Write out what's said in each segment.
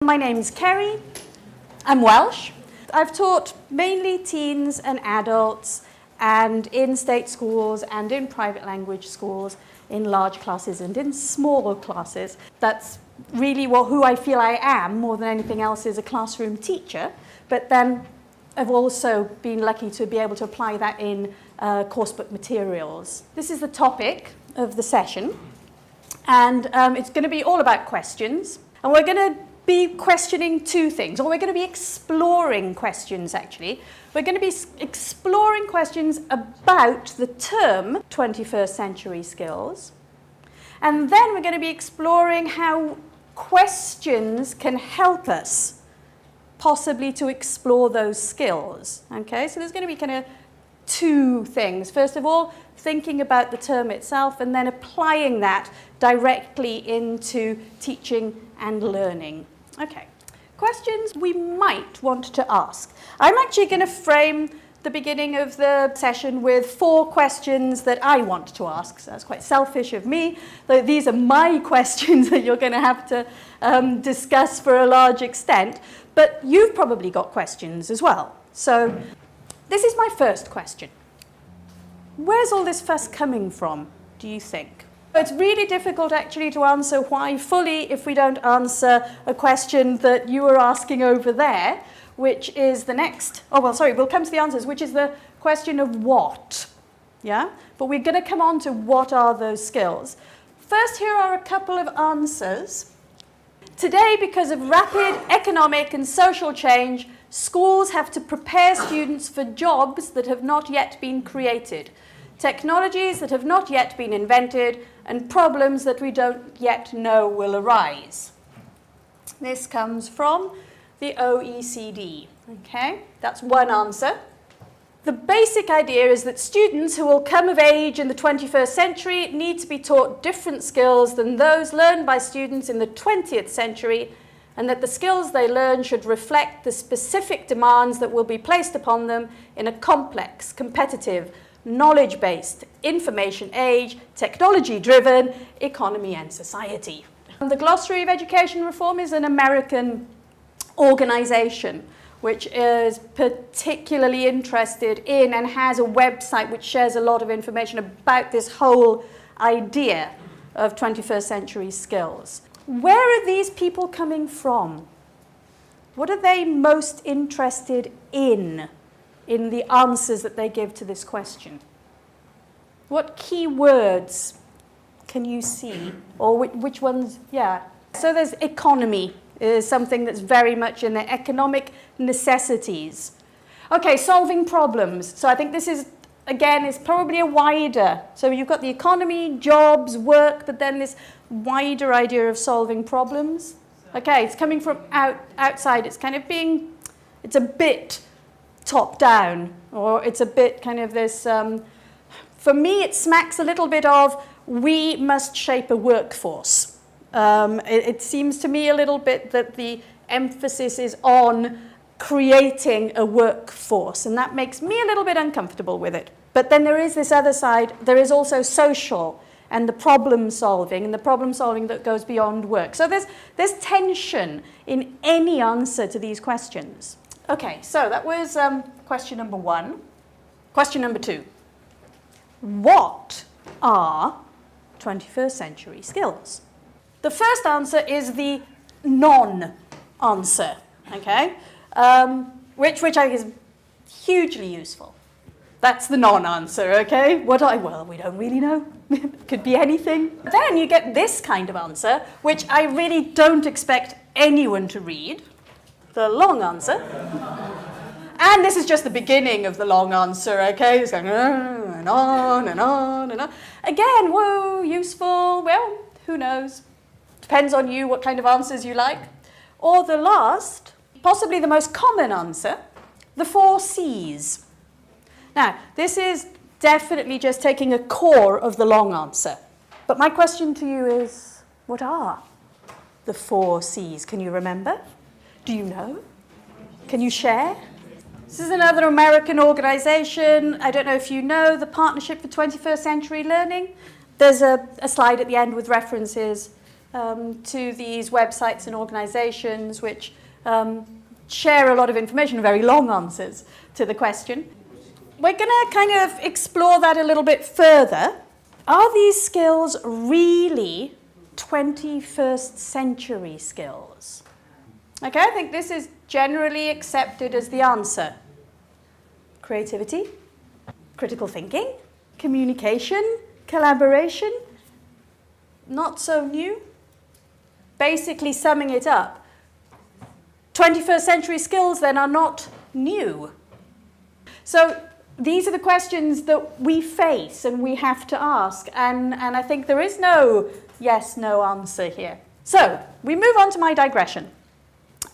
My name's Ceri. I'm Welsh. I've taught mainly teens and adults and in state schools and in private language schools, in large classes and in small classes. That's really who I feel I am more than anything else, is a classroom teacher. But then I've also been lucky to be able to apply that in coursebook materials. This is the topic of the session, and it's going to be all about questions. And we're going to be questioning two things, or we're going to be exploring questions actually. We're going to be exploring questions about the term 21st century skills, and then we're going to be exploring how questions can help us possibly to explore those skills. Okay, so there's going to be kind of two things. First of all, thinking about the term itself and then applying that directly into teaching and learning. Okay, questions we might want to ask. I'm actually going to frame the beginning of the session with 4 questions that I want to ask. So that's quite selfish of me. These are my questions that you're going to have to discuss for a large extent. But you've probably got questions as well. So this is my first question. Where's all this fuss coming from, do you think? It's really difficult actually to answer why fully if we don't answer a question that you were asking over there, which is the next, we'll come to the answers, which is the question of what, yeah? But we're going to come on to what are those skills. First, here are a couple of answers. Today, because of rapid economic and social change, schools have to prepare students for jobs that have not yet been created, technologies that have not yet been invented, and problems that we don't yet know will arise. This comes from the OECD. Okay, that's one answer. The basic idea is that students who will come of age in the 21st century need to be taught different skills than those learned by students in the 20th century, and that the skills they learn should reflect the specific demands that will be placed upon them in a complex, competitive, knowledge-based, information age, technology-driven economy and society. The Glossary of Education Reform is an American organization which is particularly interested in and has a website which shares a lot of information about this whole idea of 21st century skills. Where are these people coming from? What are they most interested in the answers that they give to this question? What key words can you see? Or which ones? Yeah. So there's economy is something that's very much in the economic necessities. Okay, solving problems. So I think this is, again, is probably a wider. So you've got the economy, jobs, work, but then this wider idea of solving problems. Okay, it's coming from outside. It's kind of being, it's a bit top down, or it's a bit kind of this, for me it smacks a little bit of we must shape a workforce. It seems to me a little bit that the emphasis is on creating a workforce, and that makes me a little bit uncomfortable with it. But then there is this other side, there is also social and the problem solving, and the problem solving that goes beyond work. So there's tension in any answer to these questions. Okay, so that was question number 1. Question number 2. What are 21st century skills? The first answer is the non-answer, okay? Which I think is hugely useful. That's the non-answer, okay? Well, we don't really know. Could be anything. Then you get this kind of answer, which I really don't expect anyone to read. The long answer. And this is just the beginning of the long answer, okay? It's going on and on and on and on. Again, whoa, useful. Well, who knows? Depends on you what kind of answers you like. Or the last, possibly the most common answer, the 4 C's. Now, this is definitely just taking a core of the long answer. But my question to you is, what are the 4 C's? Can you remember? Do you know? Can you share? This is another American organization. I don't know if you know the Partnership for 21st Century Learning. There's a slide at the end with references to these websites and organizations which share a lot of information, very long answers to the question. We're going to kind of explore that a little bit further. Are these skills really 21st century skills? Okay, I think this is generally accepted as the answer. Creativity, critical thinking, communication, collaboration, not so new. Basically summing it up, 21st century skills then are not new. So these are the questions that we face and we have to ask, and I think there is no yes, no answer here. So we move on to my digression.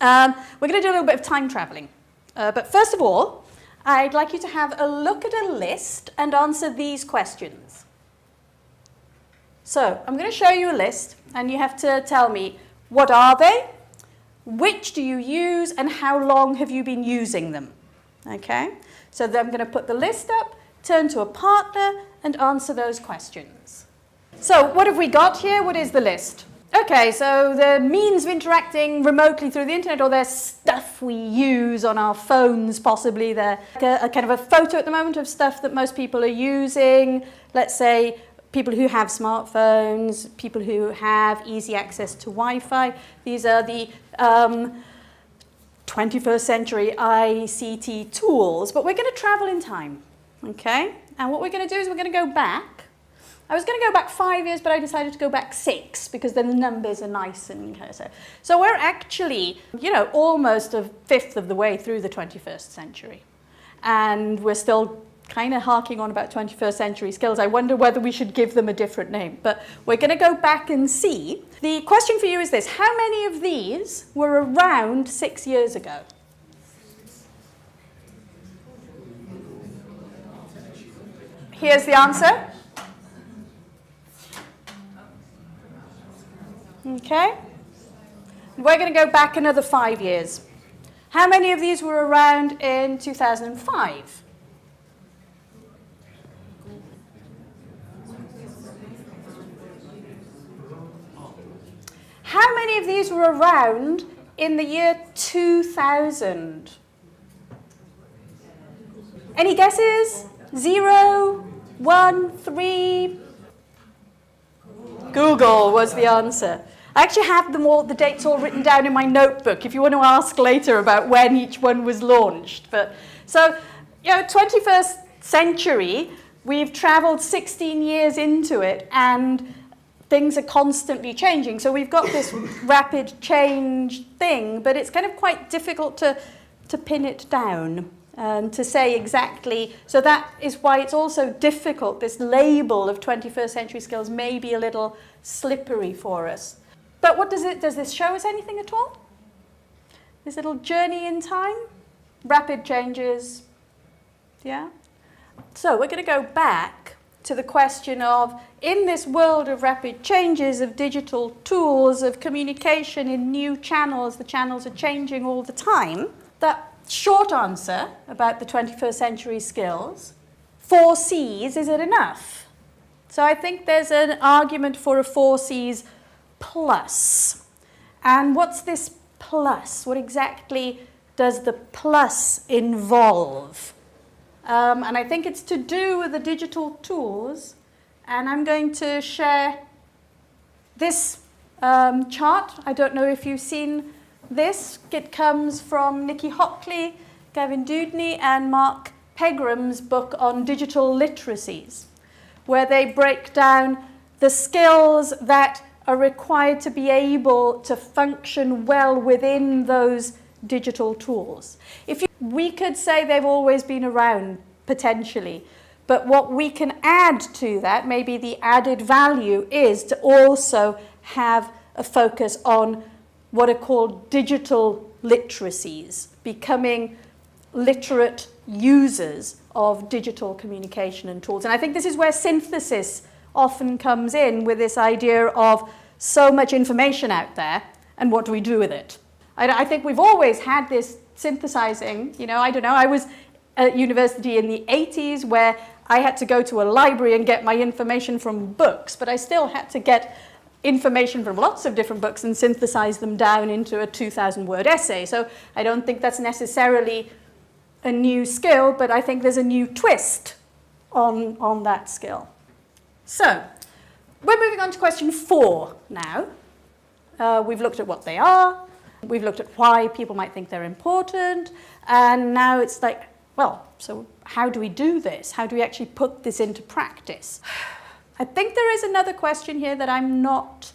We're going to do a little bit of time traveling. But first of all, I'd like you to have a look at a list and answer these questions. So I'm going to show you a list, and you have to tell me, what are they, which do you use, and how long have you been using them? Okay? So then I'm going to put the list up, turn to a partner, and answer those questions. So what have we got here? What is the list? Okay, so the means of interacting remotely through the internet, or there's stuff we use on our phones, possibly. They're a kind of a photo at the moment of stuff that most people are using. Let's say people who have smartphones, people who have easy access to Wi-Fi. These are the 21st century ICT tools, but we're going to travel in time, okay? And what we're going to do is we're going to go back. I was going to go back 5 years, but I decided to go back 6 because then the numbers are nice and kind of so we're actually, almost a fifth of the way through the 21st century, and we're still kind of harking on about 21st century skills. I wonder whether we should give them a different name, but we're going to go back and see. The question for you is this: how many of these were around 6 years ago? Here's the answer. Okay. We're going to go back another 5 years. How many of these were around in 2005? How many of these were around in the year 2000? Any guesses? 0, 1, 3? Google was the answer. I actually have them all, the dates all written down in my notebook if you want to ask later about when each one was launched. But so, 21st century, we've traveled 16 years into it, and things are constantly changing. So we've got this rapid change thing, but it's kind of quite difficult to pin it down and to say exactly. So that is why it's also difficult. This label of 21st century skills may be a little slippery for us. But what does this show us anything at all? This little journey in time? Rapid changes? Yeah? So we're going to go back to the question of, in this world of rapid changes, of digital tools, of communication in new channels, the channels are changing all the time. That short answer about the 21st century skills, 4 C's, is it enough? So I think there's an argument for a 4 C's plus. And what's this plus? What exactly does the plus involve? And I think it's to do with the digital tools. And I'm going to share this chart. I don't know if you've seen this. It comes from Nikki Hockley, Gavin Dudney, and Mark Pegram's book on digital literacies, where they break down the skills that are required to be able to function well within those digital tools. We could say they've always been around, potentially, but what we can add to that, maybe the added value, is to also have a focus on what are called digital literacies, becoming literate users of digital communication and tools. And I think this is where synthesis often comes in, with this idea of so much information out there, and what do we do with it? I think we've always had this synthesizing, I don't know, I was at university in the 80s where I had to go to a library and get my information from books, but I still had to get information from lots of different books and synthesize them down into a 2,000-word essay. So I don't think that's necessarily a new skill, but I think there's a new twist on that skill. So we're moving on to question 4 now. We've looked at what they are. We've looked at why people might think they're important. And now it's like, well, so how do we do this? How do we actually put this into practice? I think there is another question here that I'm not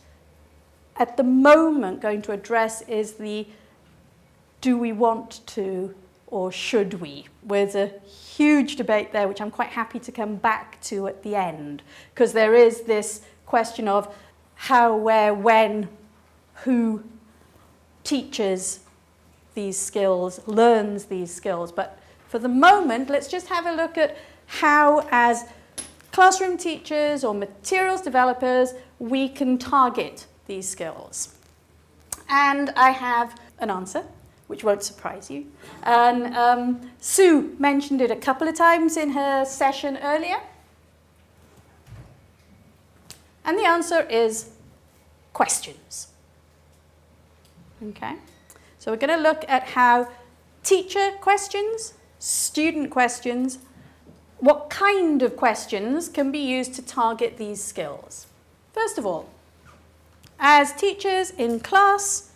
at the moment going to address, is the do we want to or should we? There's a huge debate there, which I'm quite happy to come back to at the end, because there is this question of how, where, when, who teaches these skills, learns these skills. But for the moment, let's just have a look at how, as classroom teachers or materials developers, we can target these skills. And I have an answer, which won't surprise you. And Sue mentioned it a couple of times in her session earlier. And the answer is questions. Okay, so we're going to look at how teacher questions, student questions, what kind of questions can be used to target these skills. First of all, as teachers in class,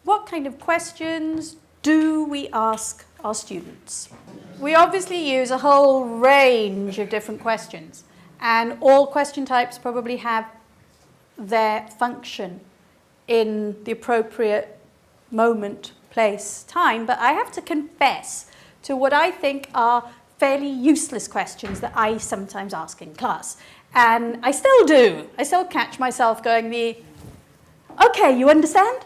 what kind of questions do we ask our students? We obviously use a whole range of different questions, and all question types probably have their function in the appropriate moment, place, time, but I have to confess to what I think are fairly useless questions that I sometimes ask in class. And I still do. I still catch myself going okay, you understand?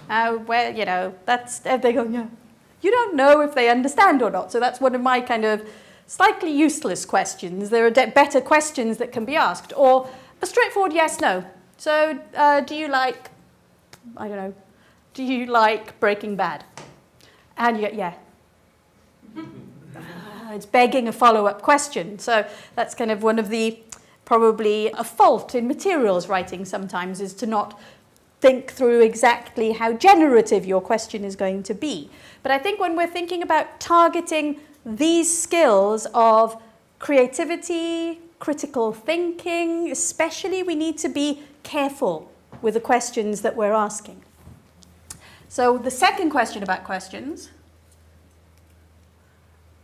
Well, you know, they go, yeah. You don't know if they understand or not. So that's one of my kind of slightly useless questions. There are better questions that can be asked. Or a straightforward yes, no. So do you like, I don't know, do you like Breaking Bad? And you get, yeah. It's begging a follow-up question. So that's kind of one of the, probably a fault in materials writing sometimes, is to not think through exactly how generative your question is going to be. But I think when we're thinking about targeting these skills of creativity, critical thinking, especially, we need to be careful with the questions that we're asking. So the second question about questions,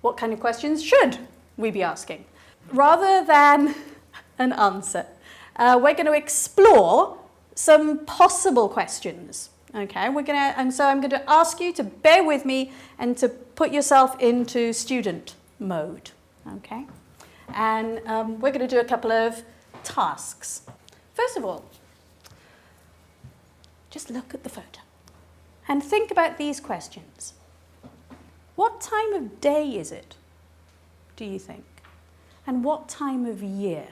what kind of questions should we be asking? Rather than an answer, we're going to explore some possible questions. Okay, so I'm going to ask you to bear with me and to put yourself into student mode. Okay, and we're going to do a couple of tasks. First of all, just look at the photo and think about these questions. What time of day is it, do you think? And what time of year?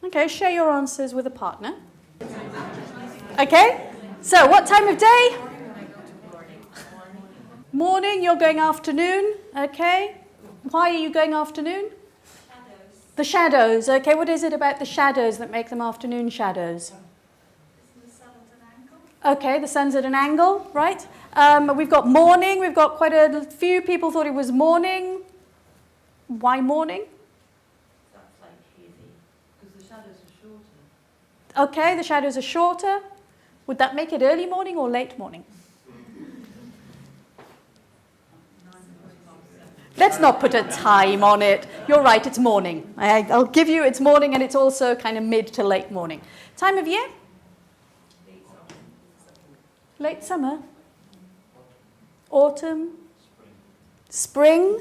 Okay, share your answers with a partner. Okay, so what time of day? Morning, you're going afternoon. Okay, why are you going afternoon? Shadows. The shadows. Okay, what is it about the shadows that make them afternoon shadows? The sun at an angle. Okay, the sun's at an angle, right? We've got morning. We've got quite a few people thought it was morning. Why morning? That's like easy, because the shadows are shorter. Okay, the shadows are shorter. Would that make it early morning or late morning? Let's not put a time on it. You're right, it's morning. I'll give you it's morning, and it's also kind of mid to late morning. Time of year? Late summer? Autumn? Spring?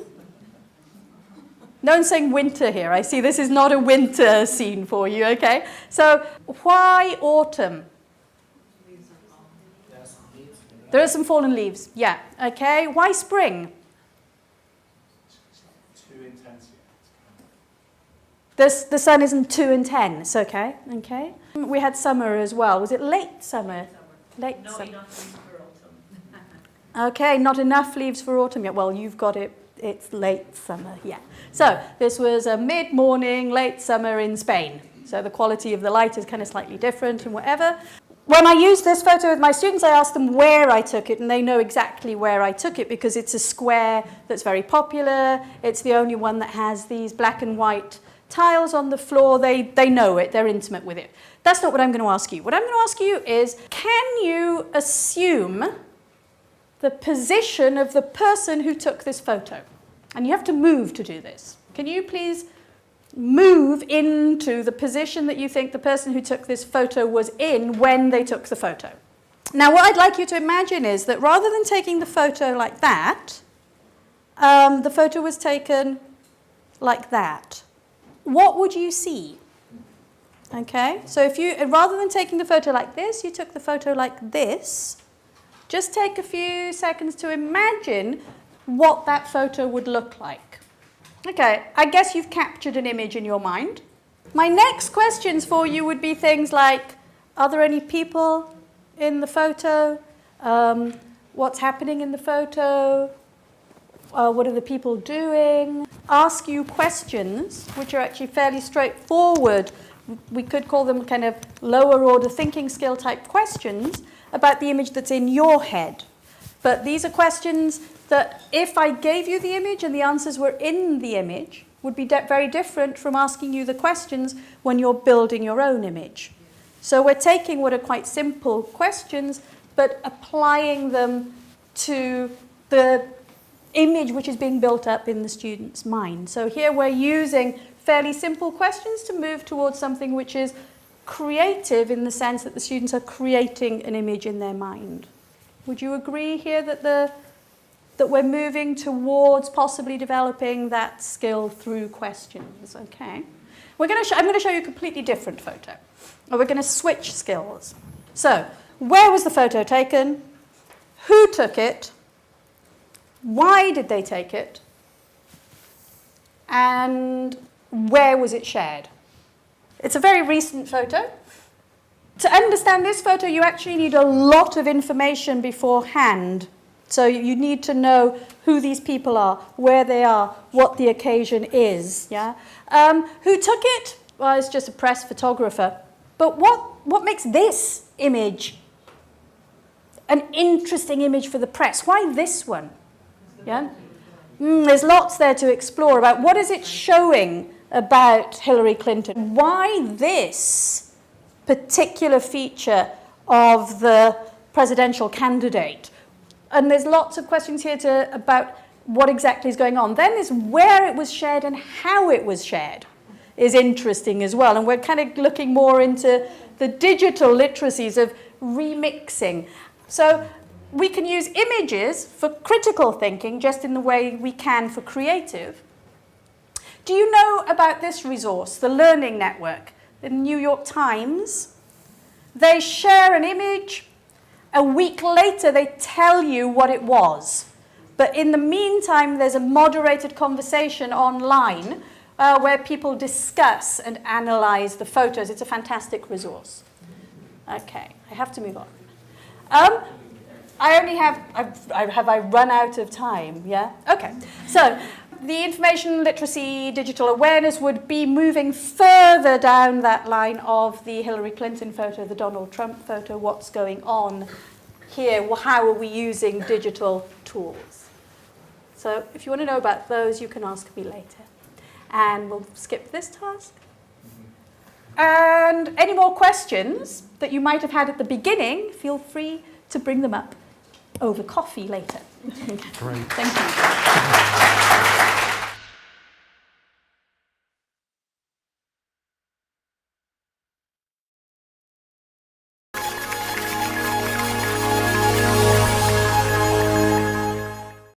No one's saying winter here. I see this is not a winter scene for you, okay? So why autumn? There are some fallen leaves, yeah, okay. Why spring? The sun isn't too intense, okay? Okay. We had summer as well. Was it late summer? Late summer. Not enough leaves for autumn. Okay, not enough leaves for autumn yet. Well, you've got it it's late summer, yeah. So this was a mid-morning, late summer in Spain. So the quality of the light is kind of slightly different and whatever. When I use this photo with my students, I ask them where I took it, and they know exactly where I took it because it's a square that's very popular. It's the only one that has these black and white tiles on the floor. They know it, they're intimate with it. That's not what I'm going to ask you. What I'm going to ask you is, can you assume the position of the person who took this photo? And you have to move to do this. Can you please move into the position that you think the person who took this photo was in when they took the photo? Now, what I'd like you to imagine is that rather than taking the photo like that, the photo was taken like that. What would you see? Okay, so if you, rather than taking the photo like this, you took the photo like this, just take a few seconds to imagine what that photo would look like. Okay, I guess you've captured an image in your mind. My next questions for you would be things like, are there any people in the photo? What's happening in the photo? What are the people doing? Ask you questions which are actually fairly straightforward. We could call them kind of lower order thinking skill type questions about the image that's in your head. But these are questions that if I gave you the image and the answers were in the image, would be very different from asking you the questions when you're building your own image. So we're taking what are quite simple questions, but applying them to the image which is being built up in the student's mind. So here we're using fairly simple questions to move towards something which is creative in the sense that the students are creating an image in their mind. Would you agree here that we're moving towards possibly developing that skill through questions? Okay. I'm going to show you a completely different photo. We're going to switch skills. So, where was the photo taken? Who took it? Why did they take it? And where was it shared? It's a very recent photo. To understand this photo, you actually need a lot of information beforehand. So you need to know who these people are, where they are, what the occasion is. Yeah? Who took it? Well, it's just a press photographer. But what makes this image an interesting image for the press? Why this one? Yeah? There's lots there to explore about what is it showing about Hillary Clinton. Why this particular feature of the presidential candidate? And there's lots of questions here about what exactly is going on. Then there's where it was shared and how it was shared is interesting as well. And we're kind of looking more into the digital literacies of remixing. So we can use images for critical thinking just in the way we can for creative. Do you know about this resource, the Learning Network, the New York Times? They share an image. A week later, they tell you what it was. But in the meantime, there's a moderated conversation online where people discuss and analyze the photos. It's a fantastic resource. Okay, I have to move on. Have I run out of time? Yeah? Okay. So the information literacy, digital awareness would be moving further down that line of the Hillary Clinton photo, the Donald Trump photo, what's going on here, how are we using digital tools? So if you want to know about those, you can ask me later. And we'll skip this task. And any more questions that you might have had at the beginning, feel free to bring them up over coffee later. Great. Thank you.